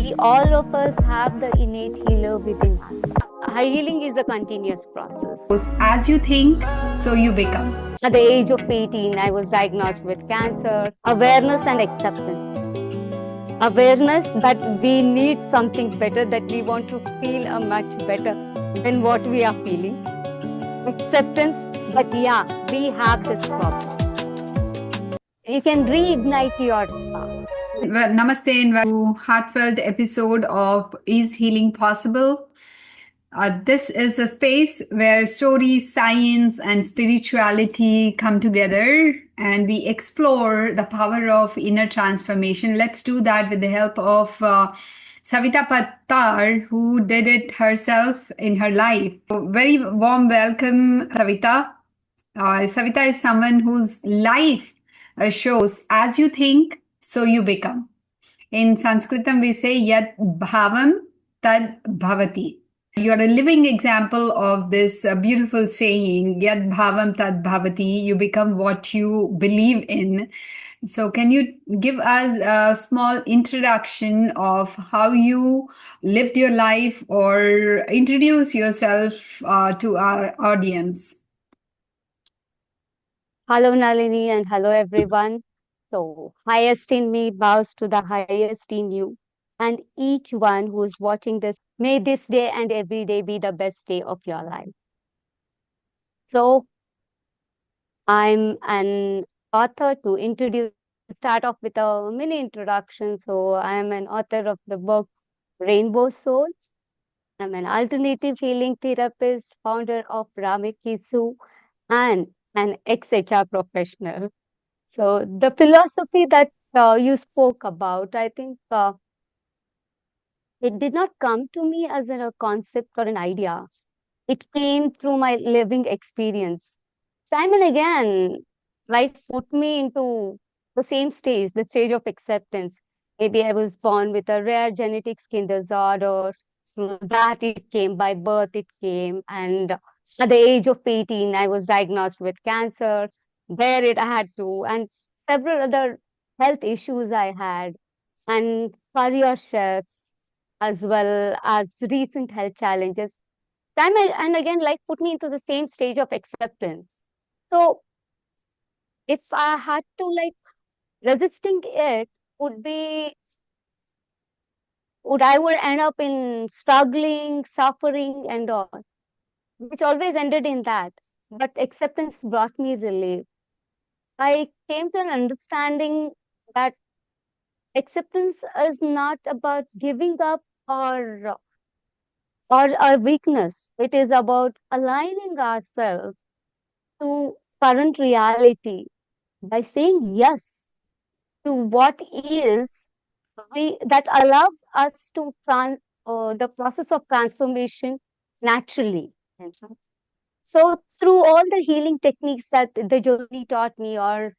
We all of us have the innate healer within us. Healing is a continuous process. As you think, so you become. At the age of 18, I was diagnosed with cancer. Awareness and acceptance. Awareness that we need something better, that we want to feel a much better than what we are feeling. Acceptance that, yeah, we have this problem. You can reignite your spark. Well, namaste and welcome to heartfelt episode of Is Healing Possible? This is a space where stories, science, and spirituality come together and we explore the power of inner transformation. Let's do that with the help of Savita Pattar, who did it herself in her life. So very warm welcome, Savita. Savita is someone whose life shows as you think, so you become. In Sanskritam, we say yat bhavam tad bhavati. You are a living example of this beautiful saying, yat bhavam tad bhavati. You become what you believe in. So, can you give us a small introduction of how you lived your life or introduce yourself to our audience? Hello, Nalini, and hello, everyone. So, highest in me bows to the highest in you. And each one who is watching this, may this day and every day be the best day of your life. So, I'm an author to introduce, start off with a mini introduction. So, I'm an author of the book Rainbow Soul. I'm an alternative healing therapist, founder of Ramikisu, and an ex-HR professional. So the philosophy that you spoke about, I think it did not come to me as a concept or an idea. It came through my living experience. Time and again, life put me into the same stage, the stage of acceptance. Maybe I was born with a rare genetic skin disorder. Through that, it came by birth, it came. And at the age of 18, I was diagnosed with cancer. There it I had to, and several other health issues I had, and career shifts, as well as recent health challenges. And again, life put me into the same stage of acceptance. So if I had to resisting it would be would I would end up in struggling, suffering and all, which always ended in that. But acceptance brought me relief. I came to an understanding that acceptance is not about giving up or our weakness. It is about aligning ourselves to current reality by saying yes to what is we that allows us to the process of transformation naturally. So through all the healing techniques that the journey taught me, or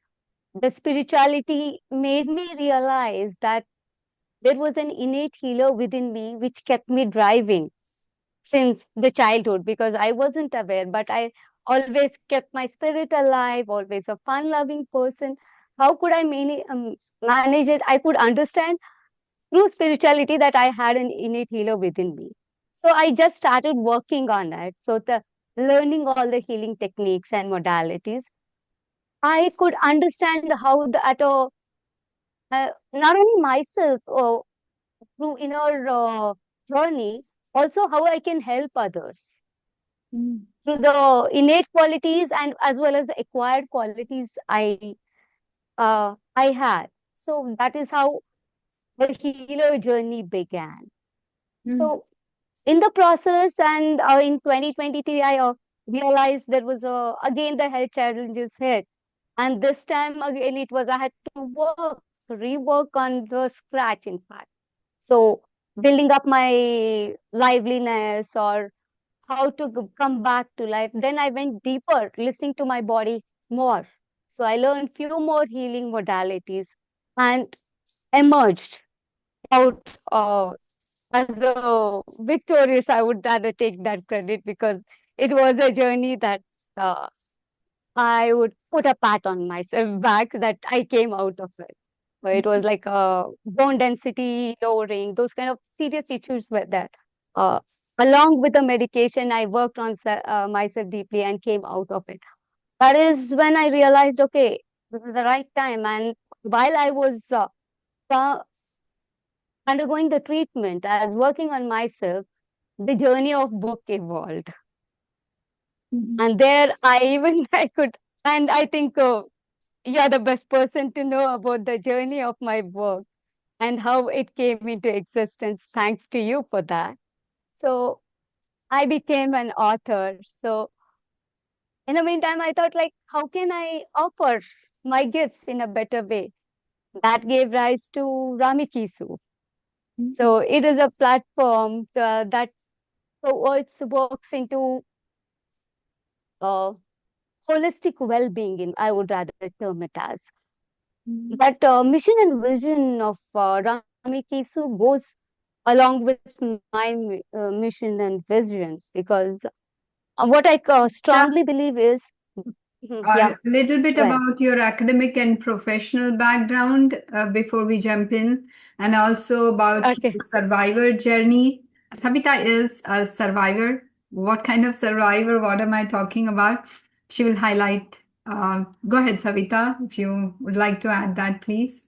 the spirituality made me realize that there was an innate healer within me which kept me driving since the childhood, because I wasn't aware, but I always kept my spirit alive, always a fun loving person. How could I manage it? I could understand through spirituality that I had an innate healer within me. So I just started working on it. So the learning all the healing techniques and modalities, I could understand how not only myself through inner journey, also how I can help others through the innate qualities and as well as the acquired qualities I had. So that is how the healer journey began. So in the process and in 2023, I realized there was again the health challenges hit, and this time again it was I had to rework on the scratch, in fact. So building up my liveliness or how to come back to life. Then I went deeper, listening to my body more. So I learned few more healing modalities and emerged out as a victorious. I would rather take that credit because it was a journey that I would put a pat on myself back that I came out of it. So it was like bone density lowering, those kind of serious issues were there. Uh, Along with the medication, I worked on myself deeply and came out of it. That is when I realized, okay, this is the right time. And while I was uh, undergoing the treatment, I was working on myself, the journey of book evolved. Mhm. And there I even I could, and I think you're the best person to know about the journey of my work and how it came into existence. Thanks to you for that. So I became an author. So in the meantime, I thought like, how can I offer my gifts in a better way? That gave rise to Ramikisu. Mhm. So it is a platform that works into uh, holistic well-being. In I would rather term it as. Mhm. But mission and vision of Ramikisu goes along with my mission and visions because what I strongly believe is, yeah, A little bit go ahead. about your academic and professional background before we jump in, and also about Okay, your survivor journey. Savita is a survivor. What kind of survivor? What am I talking about? She will highlight. Go ahead, Savita, if you would like to add that, please.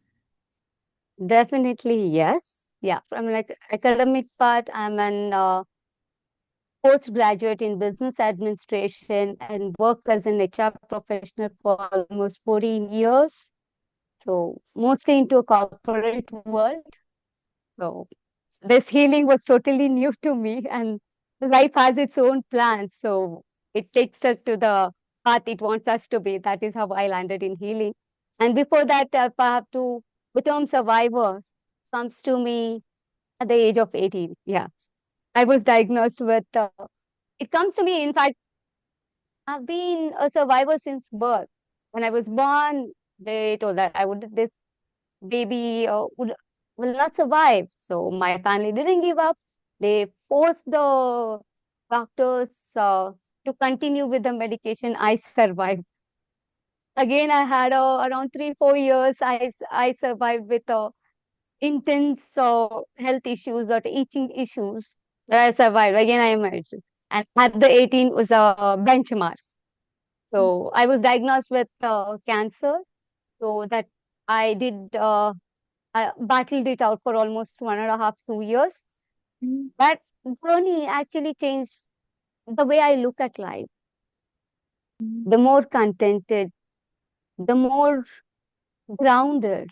definitely yes. Yeah, from like academic part, I'm an postgraduate in business administration and worked as an HR professional for almost 14 years. So mostly into a corporate world. So this healing was totally new to me, and life has its own plans. So it takes us to the path it wants us to be. That is how I landed in healing. And before that, I have to, the term survivor comes to me at the age of 18. Yeah. I was diagnosed with, it comes to me, in fact, I've been a survivor since birth. When I was born, they told that I would, this baby will not survive. So my family didn't give up. They forced the doctors to continue with the medication. I survived. Again, I had around 3, 4 years. I survived with intense health issues or itching issues. I survived. Again, I emerged. And at the 18 was a benchmark. So I was diagnosed with cancer. So that I did I battled it out for almost 1.5, 2 years. Mhm. That journey actually changed the way I look at life. The more contented, the more grounded.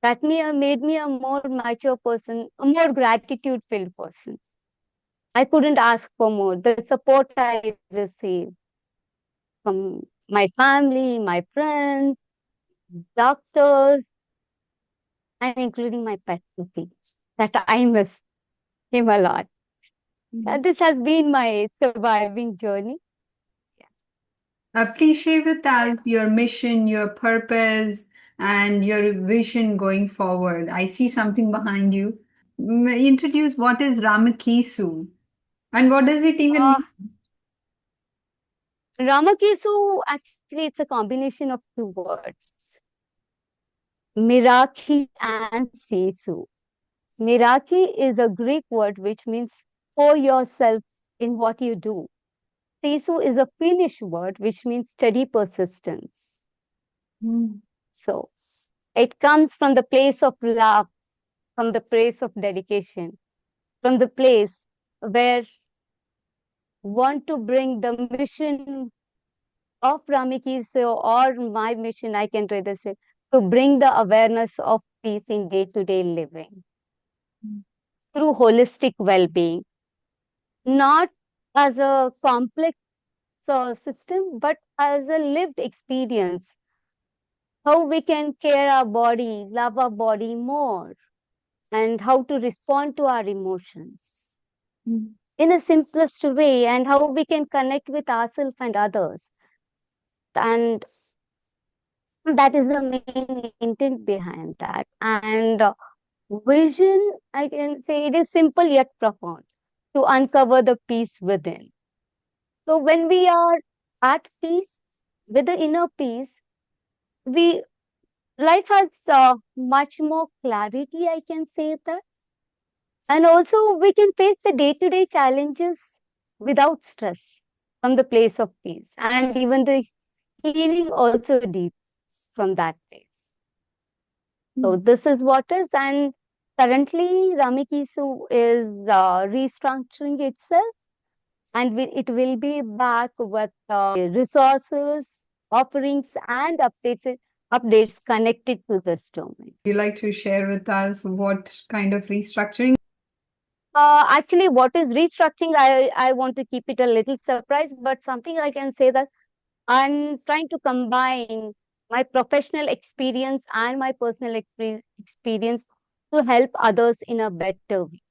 Made me a more mature person, a more gratitude filled person. I couldn't ask for more. The support I received from my family, my friends, doctors, and including my pet Sophie, that I miss him a lot. Mhm. This has been my surviving journey. Please share with us your mission, your purpose, and your vision going forward. I see something behind you. Introduce what is Ramakisu and what does it even Uh, mean? Ramakesu, actually, it's a combination of two words, Miraki and Sesu. Miraki is a Greek word which means pour yourself in what you do. Sesu is a Finnish word which means steady persistence. Mm, So it comes from the place of love, from the place of dedication, from the place where want to bring the mission of Ramikiso or my mission, I can rather say, to bring the awareness of peace in day-to-day living through holistic well-being, not as a complex system, but as a lived experience. How we can care our body, love our body more, and how to respond to our emotions mm, in a simplest way, and how we can connect with ourselves and others. And that is the main intent behind that. And vision, I can say it is simple yet profound to uncover the peace within. So when we are at peace with the inner peace, we life has much more clarity, I can say that. And also, we can face the day-to-day challenges without stress from the place of peace. And even the healing also deepens from that place. So this is what is, and currently Ramikisu is restructuring itself, and it will be back with resources, offerings, and updates connected to this domain. You like to share with us what kind of restructuring? Actually, what is restructuring? I want to keep it a little surprise, but something I can say that I'm trying to combine my professional experience and my personal experience to help others in a better way.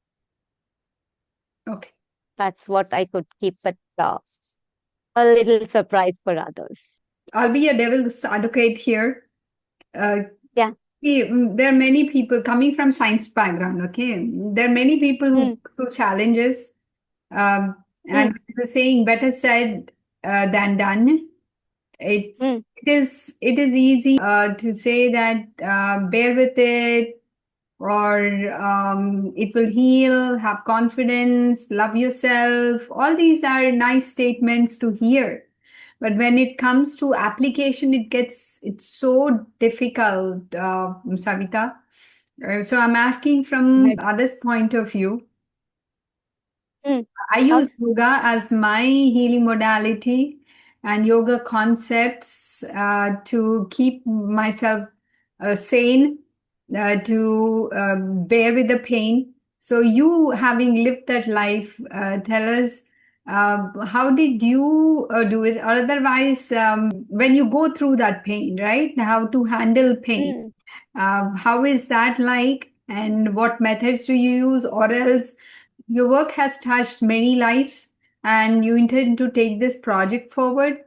Okay. That's what I could keep it a little surprise for others. I'll be a devil's advocate here. Uh, Yeah. See, there are many people coming from science background, okay? There are many people who Mm, go through challenges, um, and mm, the saying better said than done. It mm, it is easy to say that bear with it, or it will heal, have confidence, love yourself. All these are nice statements to hear. But when it comes to application, it's so difficult, Savita. So I'm asking from right. others' point of view. Mm, I use okay. yoga as my healing modality and yoga concepts to keep myself sane, to bear with the pain. So, you having lived that life, tell us how did you do it? Or otherwise, when you go through that pain, right? How to handle pain. Mm, How is that like, and what methods do you use? Or else, your work has touched many lives and you intend to take this project forward.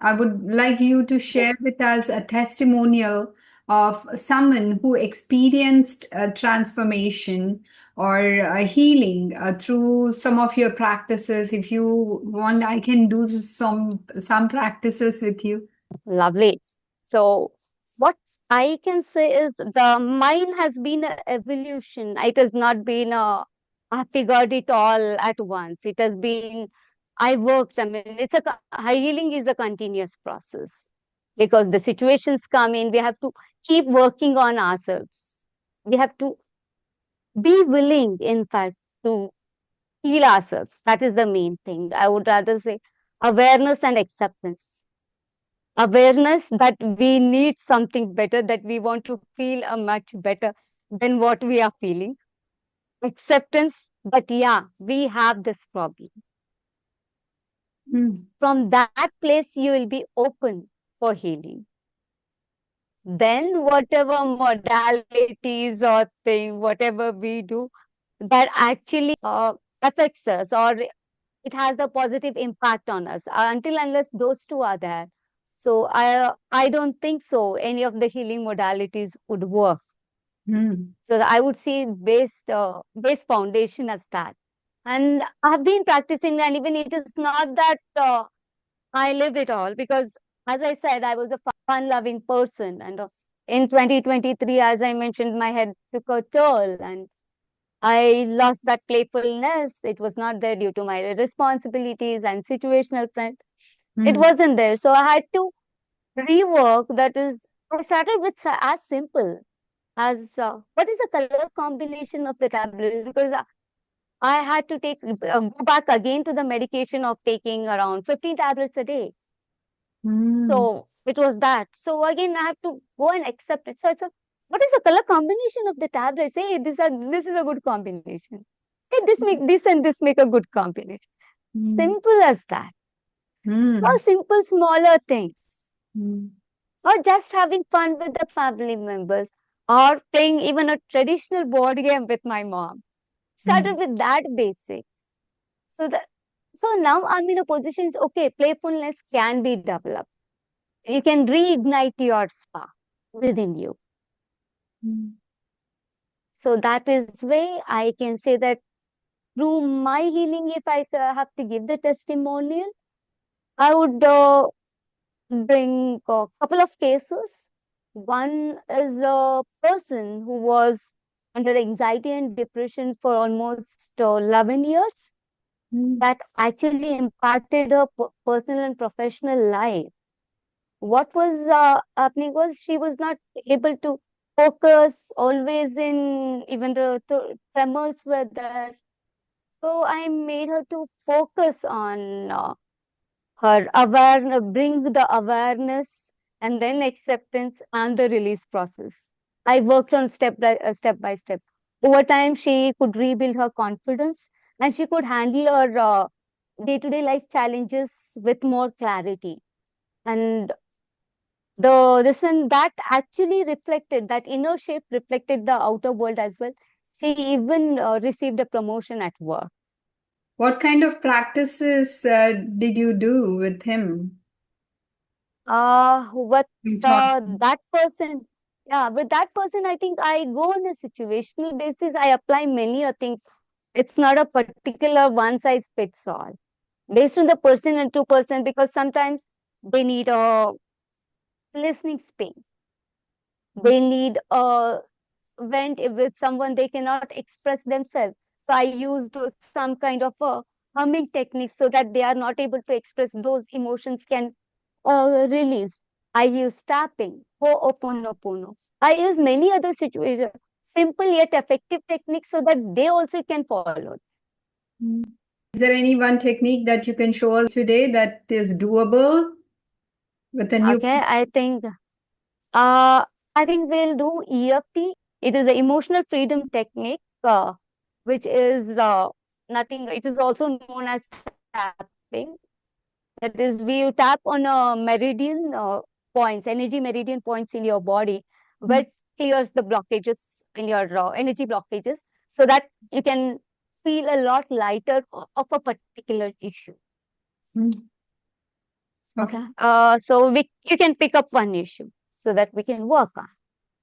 I would like you to yes. share with us a testimonial of someone who experienced a transformation or a healing through some of your practices. If you want, I can do some practices with you. Lovely. So, what I can say is the mine has been an evolution. It has not been I figured it all at once. It has been, I worked. I mean, healing is a continuous process because the situations come in. We have to keep working on ourselves. We have to be willing, in fact, to heal ourselves. That is the main thing. I would rather say awareness and acceptance. Awareness that we need something better, that we want to feel a much better than what we are feeling. Acceptance that, yeah, we have this problem. Mm. From that place, you will be open for healing. Then, whatever modalities or thing, whatever we do, that actually affects us or it has a positive impact on us until unless those two are there. So I don't think so any of the healing modalities would work. Mm. So I would see base foundation as that. And I've been practicing, and even it is not that I live it all because, as I said, I was a fun-loving person, and in 2023, as I mentioned, my head took a toll, and I lost that playfulness. It was not there due to my responsibilities and situational friend. It Mm. wasn't there. So I had to rework. That is, I started with as simple as what is the color combination of the tablet? Because I had to go back again to the medication of taking around 15 tablets a day. Mm. So it was that. So again, I have to go and accept it. So it's a, what is the color combination of the tablets? Hey, this is a good combination. Hey, this and this make a good combination. Mm. Simple as that. So Mm. simple, smaller things. Mm. Or just having fun with the family members. Or playing even a traditional board game with my mom. Started Mm. with that basic. So that so now I'm in a position, okay, playfulness can be developed. You can reignite your spark within you. Mm. So that is way I can say that through my healing, if I have to give the testimonial, I would bring a couple of cases. One is a person who was under anxiety and depression for almost 11 years. Mm. That actually impacted her personal and professional life. What was happening was she was not able to focus always in, even the tremors were there. So I made her to focus on her awareness, bring the awareness and then acceptance and the release process. I worked on step by step. Over time, she could rebuild her confidence and she could handle her day-to-day life challenges with more clarity. And the this one that actually reflected, that inner shape reflected the outer world as well. She even received a promotion at work. What kind of practices did you do with him? With You taught that person, yeah, with that person, I think I go on a situational basis. I apply many a things. It's not a particular one size fits all. Based on the person and two person, because sometimes they need a listening space. They need a vent with someone they cannot express themselves. So I used some kind of a humming technique so that they are not able to express those emotions can release. I use tapping, ho'oponopono. I use many other situations, simple yet effective techniques so that they also can follow. Mm. Is there any one technique that you can show us today that is doable with a new? Okay, uh, I think we'll do EFT. It is the emotional freedom technique, which is nothing. It is also known as tapping. That is, we tap on a meridian points, energy meridian points in your body, where it clears the blockages in your energy blockages, so that you can feel a lot lighter of a particular issue. Mm. Okay. Okay. So you can pick up one issue so that we can work on.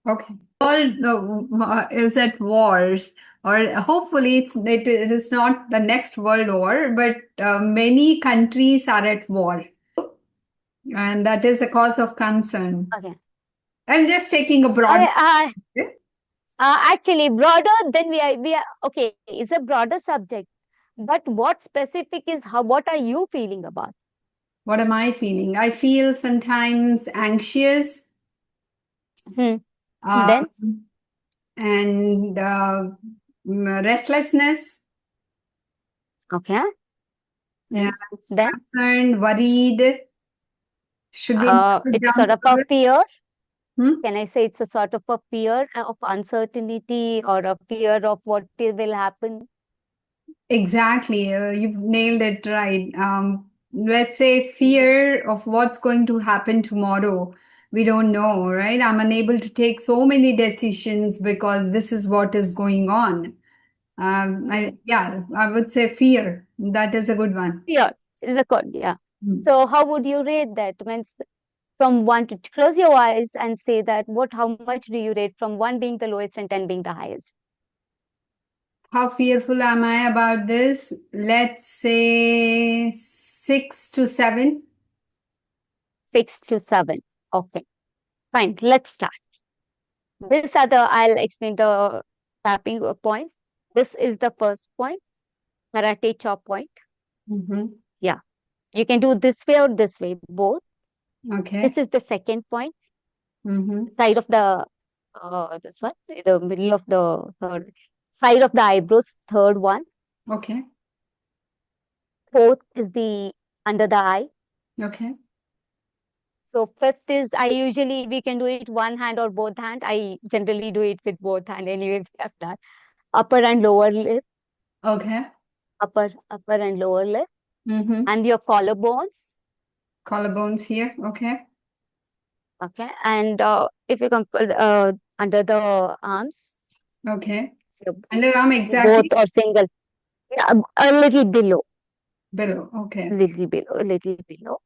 Okay. World is at wars, or hopefully it is not the next world war, but many countries are at war, and that is a cause of concern. Okay. I'm just taking a broad. I actually broader than we are okay. It's a broader subject, but what specific is how? What are you feeling about? What am I feeling? I feel sometimes anxious, Hmm. Then um, and restlessness, okay. yeah, Hmm. Then concerned, worried. Should we narrow it it's down sort to of a this? fear. Hmm? Can I say it's a sort of a fear of uncertainty or a fear of what will happen? Exactly, you've nailed it right. Let's say fear of what's going to happen tomorrow. We don't know, right? I'm unable to take so many decisions because this is what is going on. Yeah, I would say fear. That is a good one. Fear is a code, yeah. Hmm. So how would you rate that? From one to close your eyes and say that what how much do you rate from one being the lowest and 10 being the highest? How fearful am I about this? Let's say 6 to 7. 6 to 7. Okay, fine. Let's start. This other I'll explain the tapping point. This is the first point, karate chop point. Mm-hmm. Yeah, you can do this way or this way, both. This Okay. is the second point, Mm-hmm. side of the this one, the middle of the third side of the eyebrows, third one. Okay. Fourth is the under the eye. Okay. So fifth is I usually we can do it one hand or both hand. I generally do it with both hand anyway. We have that upper and lower lip, Okay. upper and lower lip, Mm-hmm. and your collarbones. Collarbones here. Okay. Okay, and if you come under the arms, Okay. so Underarm both exactly or single, yeah, a below. Okay. little below, a little below.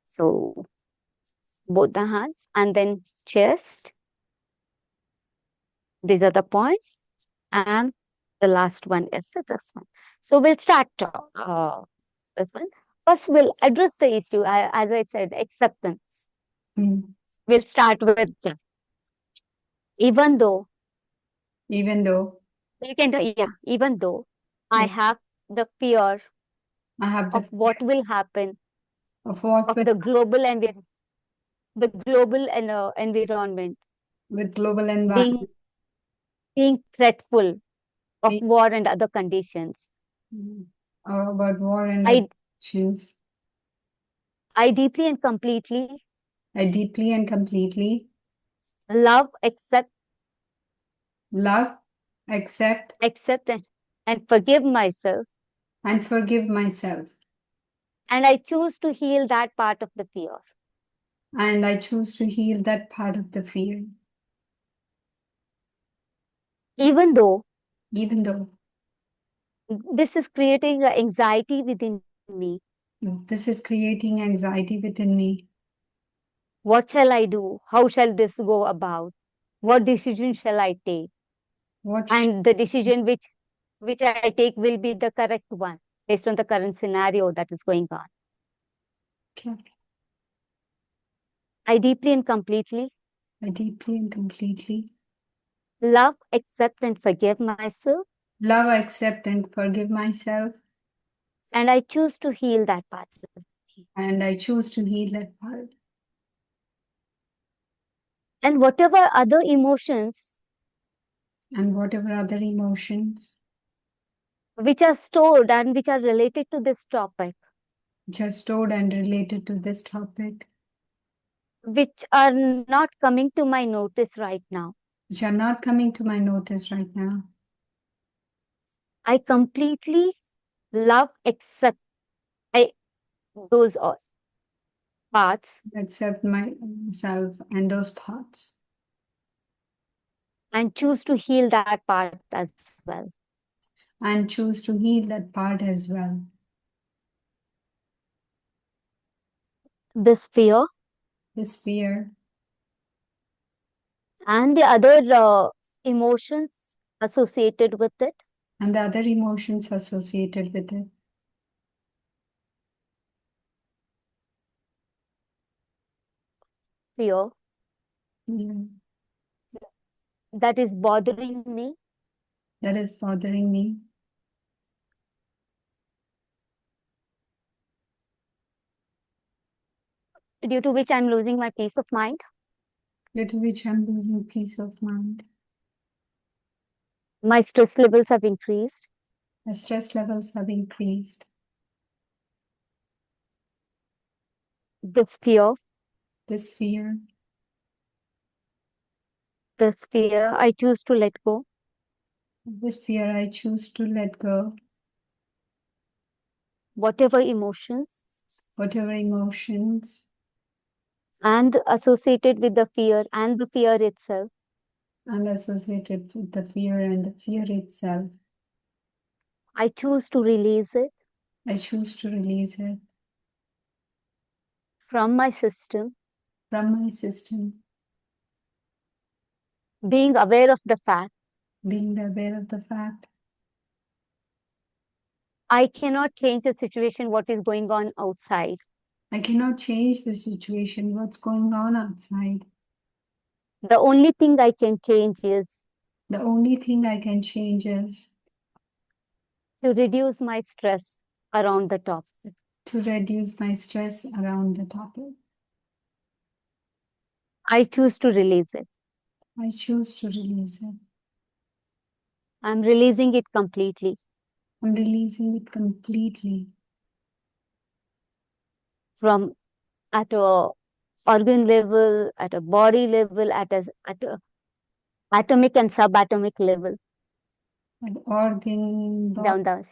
So both the hands, and then chest. These are the points. And the last one is this one. So we'll start this one. First, we'll address the issue. As I said, acceptance. Mm. We'll start with that. Even though, even though you can, yeah, even though I if have the fear I have the of what will happen of what of with the global environment global environment being being threatful of being war and other conditions. about war and other I nations. I deeply and completely I deeply and completely love, love, accept, accept and forgive myself, and forgive myself. and I choose to heal that part of the fear. And I choose to heal that part of the fear, Even though even though this is creating anxiety within me. this is creating anxiety within me. What shall I do? How shall this go about? What decision shall I take? What sh- And the decision which I take will be the correct one based on the current scenario that is going on. I deeply and completely I deeply and completely love, accept, and forgive myself, love, accept, and forgive myself, and I choose to heal that part of me. and I choose to heal that part. And whatever other emotions And whatever other emotions which are stored and which are related to this topic, which are stored and related to this topic, which are not coming to my notice right now, which are not coming to my notice right now, I completely love, accept I, those parts accept myself and those thoughts, and choose to heal that part as well. and choose to heal that part as well. This fear This fear and the other emotions associated with it, and the other emotions associated with it, fear yeah, that is bothering me, that is bothering me, due to which I'm losing my peace of mind, due to which I'm losing peace of mind. my stress levels have increased. My stress levels have increased. This fear, This fear, this fear, I choose to let go. this fear, I choose to let go. Whatever emotions Whatever emotions and associated with the fear and the fear itself, and associated with the fear and the fear itself, I choose to release it I choose to release it from my system, from my system, being aware of the fact being aware of the fact I cannot change the situation, what is going on outside. I cannot change the situation, what's going on outside. The only thing I can change is The only thing I can change is to reduce my stress around the topic. to reduce my stress around the topic. I choose to release it. I choose to release it. I'm releasing it completely I'm releasing it completely from at a organ level, at a body level, at a atomic and subatomic level, at organ, down the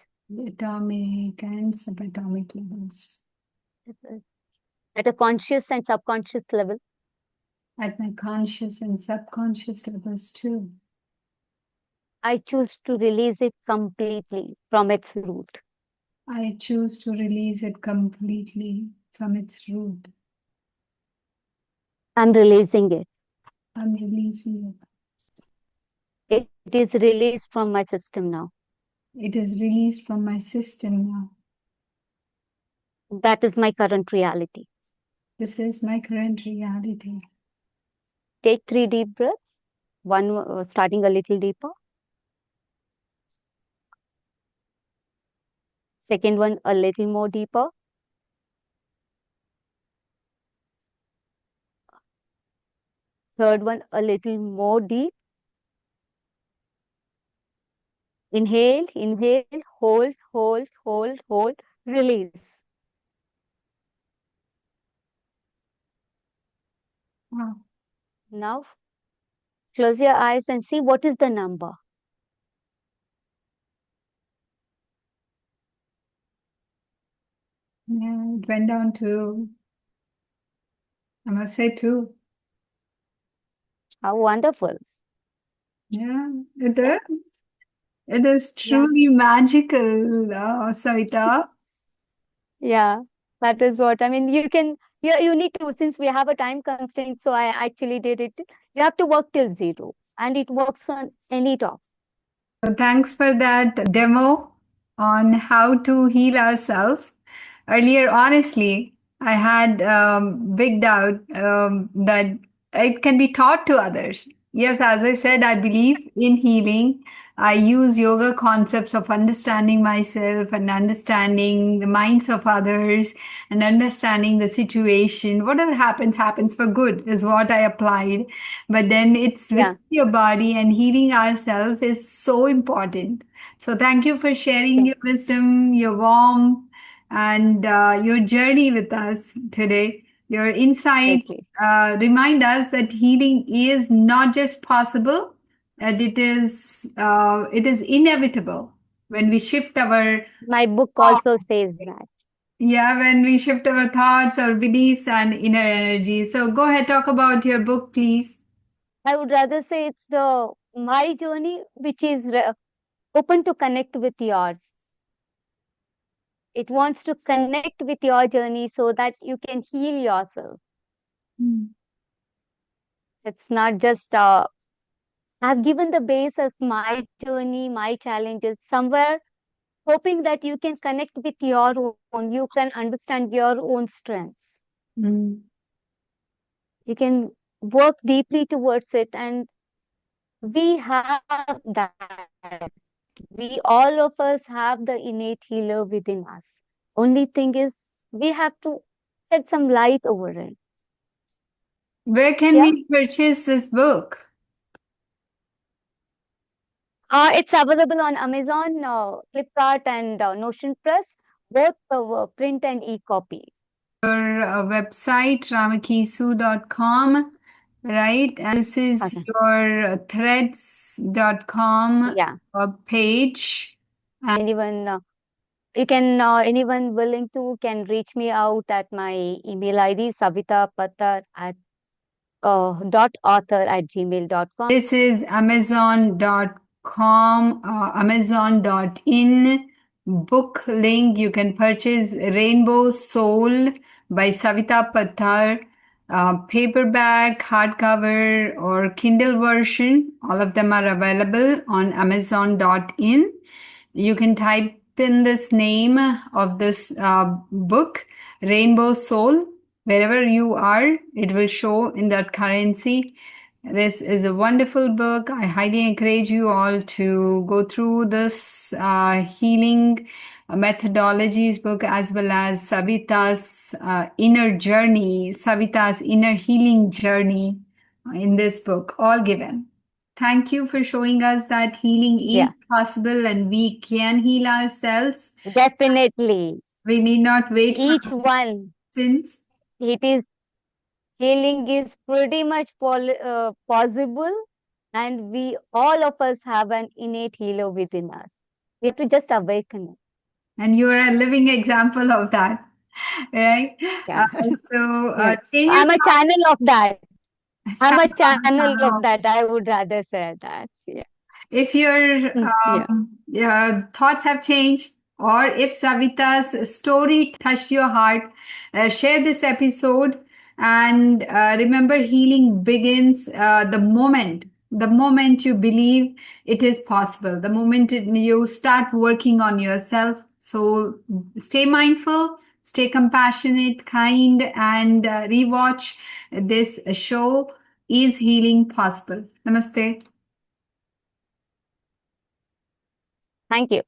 atomic, and subatomic levels, at a conscious and subconscious level. at my conscious and subconscious levels too. I choose to release it completely from its root. I choose to release it completely from its root. I'm releasing it. I'm releasing It is released from my system now. it. It is released from my system now. That is my current reality. This is my current reality. Take 3 deep breaths. One starting a little deeper. Second one a little more deeper. Third one a little more deep. Inhale, inhale, hold, hold, hold, hold, release. Wow. Now close your eyes and see what is the number. Yeah, it went down to, I must say, two. How wonderful. Yeah, it Yeah, is. It is yeah, truly magical, Savita. yeah. That is what I mean. You can, you need to, since we have a time constraint, so I actually did it. You have to work till zero, and it works on any topic. So thanks for that demo on how to heal ourselves. Earlier, honestly, I had big doubt that it can be taught to others. Yes, as I said, I believe in healing. I use yoga concepts of understanding myself and understanding the minds of others and understanding the situation. Whatever happens, happens for good, is what I applied. But then it's with Yeah, your body, and healing ourselves is so important. So thank you for sharing yeah, your wisdom, your warmth, and your journey with us today. Your insights definitely. remind us that healing is not just possible, and it is inevitable when we shift our My book also thoughts. says that. Yeah, when we shift our thoughts, our beliefs, and inner energy. So go ahead, talk about your book, please. I would rather say it's the my journey, which is open to connect with yours. It wants to connect with your journey so that you can heal yourself. Mm. It's not just I've given the base of my journey, my challenges somewhere, hoping that you can connect with your own, you can understand your own strengths. Mm. You can work deeply towards it, and we have that. We all of us have the innate healer within us. Only thing is, we have to shed some light over it. Where can Yeah. we purchase this book? It's available on Amazon, Flipkart, and Notion Press, both print and e-copy. Your website, ramakisu.com, right? And this is Okay. your threads.com Yeah. page. Anyone, anyone willing to can reach me out at my email ID, savitapattar at dot author at gmail.com. This is amazon.com, amazon.in book link. You can purchase Rainbow Soul by Savita Pattar, paperback, hardcover, or Kindle version. All of them are available on amazon.in. You can type in this name of this book, Rainbow Soul. Wherever you are, it will show in that currency. This is a wonderful book. I highly encourage you all to go through this healing methodologies book, as well as Savita's inner journey, Savita's inner healing journey in this book, all given. Thank you for showing us that healing is Yeah, possible and we can heal ourselves. definitely. We need not wait for Each one, questions. it is healing is pretty much possible, and we all of us have an innate healer within us. We have to just awaken it. And you are a living example of that, right? Uh, Yeah. so Yeah. change your I'm a channel of that. I'm a channel of thoughts. that. I would rather say that. Yeah. If your Yeah. thoughts have changed, or if Savita's story touched your heart, share this episode. And remember, healing begins the moment you believe it is possible, the moment you start working on yourself. So stay mindful, stay compassionate, kind, and rewatch this show Is Healing Possible? Namaste. Thank you.